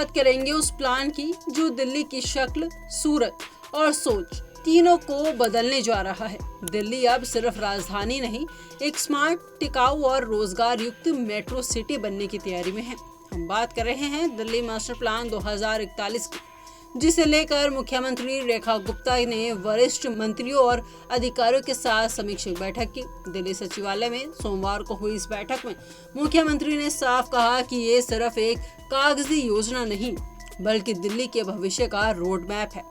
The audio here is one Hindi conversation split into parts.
बात करेंगे उस प्लान की जो दिल्ली की शक्ल, सूरत और सोच तीनों को बदलने जा रहा है। दिल्ली अब सिर्फ राजधानी नहीं, एक स्मार्ट, टिकाऊ और रोजगार युक्त मेट्रो सिटी बनने की तैयारी में है। हम बात कर रहे हैं दिल्ली मास्टर प्लान 2041 की, जिसे लेकर मुख्यमंत्री रेखा गुप्ता ने वरिष्ठ मंत्रियों और अधिकारियों के साथ समीक्षक बैठक की। दिल्ली सचिवालय में सोमवार को हुई इस बैठक में मुख्यमंत्री ने साफ कहा कि ये सिर्फ एक कागजी योजना नहीं, बल्कि दिल्ली के भविष्य का रोड मैप है।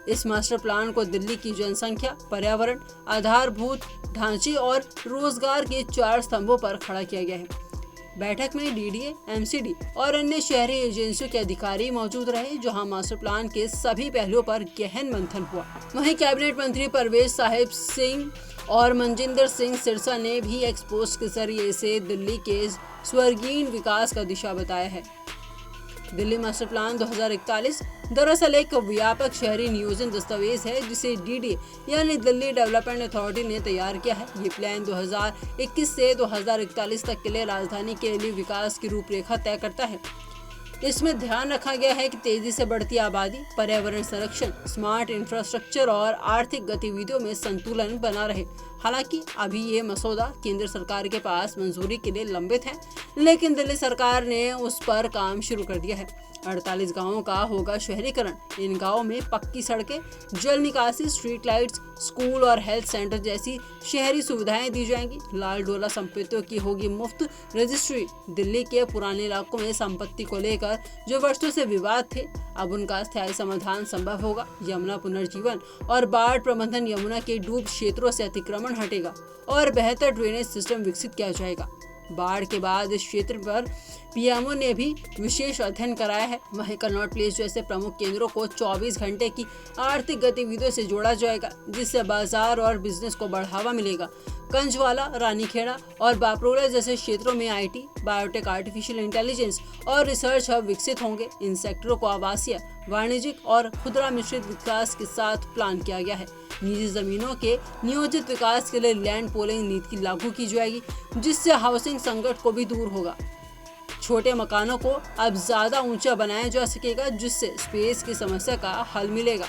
इस मास्टर प्लान को दिल्ली की जनसंख्या, पर्यावरण, आधारभूत ढांचे और रोजगार के 4 स्तंभों पर खड़ा किया गया है। बैठक में डीडीए, एमसीडी और अन्य शहरी एजेंसियों के अधिकारी मौजूद रहे, जहां मास्टर प्लान के सभी पहलुओं पर गहन मंथन हुआ। वहीं कैबिनेट मंत्री परवेज साहिब सिंह और मनजिंदर सिंह सिरसा ने भी एक्सपोज के जरिए से दिल्ली के स्वर्गीय विकास का दिशा बताया है। दिल्ली मास्टर प्लान 2041 दरअसल एक व्यापक शहरी नियोजन दस्तावेज है, जिसे डीडी यानी दिल्ली डेवलपमेंट अथॉरिटी ने तैयार किया है। ये प्लान 2021 से 2041 तक के लिए राजधानी के लिए विकास की रूपरेखा तय करता है। इसमें ध्यान रखा गया है कि तेजी से बढ़ती आबादी, पर्यावरण संरक्षण, स्मार्ट इंफ्रास्ट्रक्चर और आर्थिक गतिविधियों में संतुलन बना रहे। हालांकि अभी ये मसौदा केंद्र सरकार के पास मंजूरी के लिए लंबित है, लेकिन दिल्ली सरकार ने उस पर काम शुरू कर दिया है। 48 गांवों का होगा शहरीकरण। इन गांवों में पक्की सड़कें, जल निकासी, स्ट्रीट लाइट्स, स्कूल और हेल्थ सेंटर जैसी शहरी सुविधाएं दी जाएंगी। लाल डोला संपत्तियों की होगी मुफ्त रजिस्ट्री। दिल्ली के पुराने इलाकों में संपत्ति को लेकर जो वर्षों से विवाद थे, अब उनका स्थायी समाधान संभव होगा। यमुना पुनर्जीवन और बाढ़ प्रबंधन, यमुना के डूब क्षेत्रों से अतिक्रमण हटेगा और बेहतर ड्रेनेज सिस्टम विकसित किया जाएगा। बाढ़ के बाद इस क्षेत्र पर पीएमओ ने भी विशेष अध्ययन कराया है। वहीं कनॉट प्लेस जैसे प्रमुख केंद्रों को 24 घंटे की आर्थिक गतिविधियों से जोड़ा जाएगा, जिससे बाजार और बिजनेस को बढ़ावा मिलेगा। कंजवाला, रानीखेड़ा और बापरोला जैसे क्षेत्रों में आईटी, बायोटेक, आर्टिफिशियल इंटेलिजेंस और रिसर्च हब विकसित होंगे। इन सेक्टरों को आवासीय, वाणिज्यिक और खुदरा मिश्रित विकास के साथ प्लान किया गया है। निजी जमीनों के नियोजित विकास के लिए लैंड पूलिंग नीति लागू की जाएगी, जिससे हाउसिंग संकट को भी दूर होगा। छोटे मकानों को अब ज्यादा ऊंचा बनाया जा सकेगा, जिससे स्पेस की समस्या का हल मिलेगा।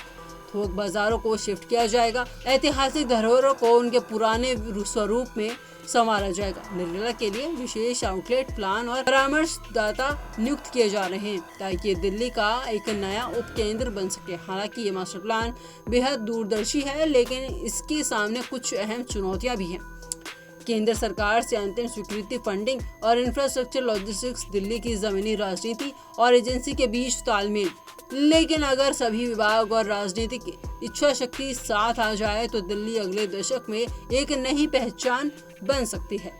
थोक बाजारों को शिफ्ट किया जाएगा। ऐतिहासिक धरोहरों को उनके पुराने स्वरूप में संवारा जाएगा। निर्माण के लिए विशेष आउटलेट प्लान और परामर्शदाता नियुक्त किए जा रहे हैं, ताकि दिल्ली का एक नया उप केंद्र बन सके। हालांकि ये मास्टर प्लान बेहद दूरदर्शी है, लेकिन इसके सामने कुछ अहम चुनौतियां भी हैं। केंद्र सरकार से अंतिम स्वीकृति, फंडिंग और इंफ्रास्ट्रक्चर, लॉजिस्टिक्स, दिल्ली की जमीनी राजनीति और एजेंसी के बीच तालमेल। लेकिन अगर सभी विभाग और राजनीतिक इच्छा शक्ति साथ आ जाए तो दिल्ली अगले दशक में एक नई पहचान बन सकती है।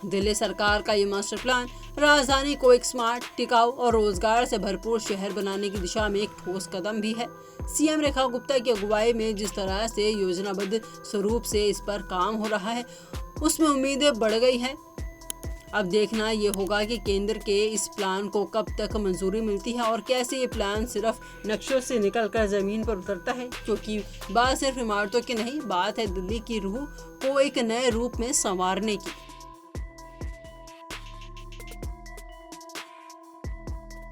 दिल्ली सरकार का ये मास्टर प्लान राजधानी को एक स्मार्ट, टिकाऊ और रोजगार से भरपूर शहर बनाने की दिशा में एक ठोस कदम भी है। सीएम रेखा गुप्ता की अगुवाई में जिस तरह से योजनाबद्ध स्वरूप से इस पर काम हो रहा है, उसमें उम्मीदें बढ़ गई हैं। अब देखना ये होगा कि केंद्र के इस प्लान को कब तक मंजूरी मिलती है और कैसे ये प्लान सिर्फ नक्शों से निकलकर जमीन पर उतरता है, क्योंकि बात सिर्फ इमारतों की नहीं, बात है दिल्ली की रूह को एक नए रूप में संवारने की।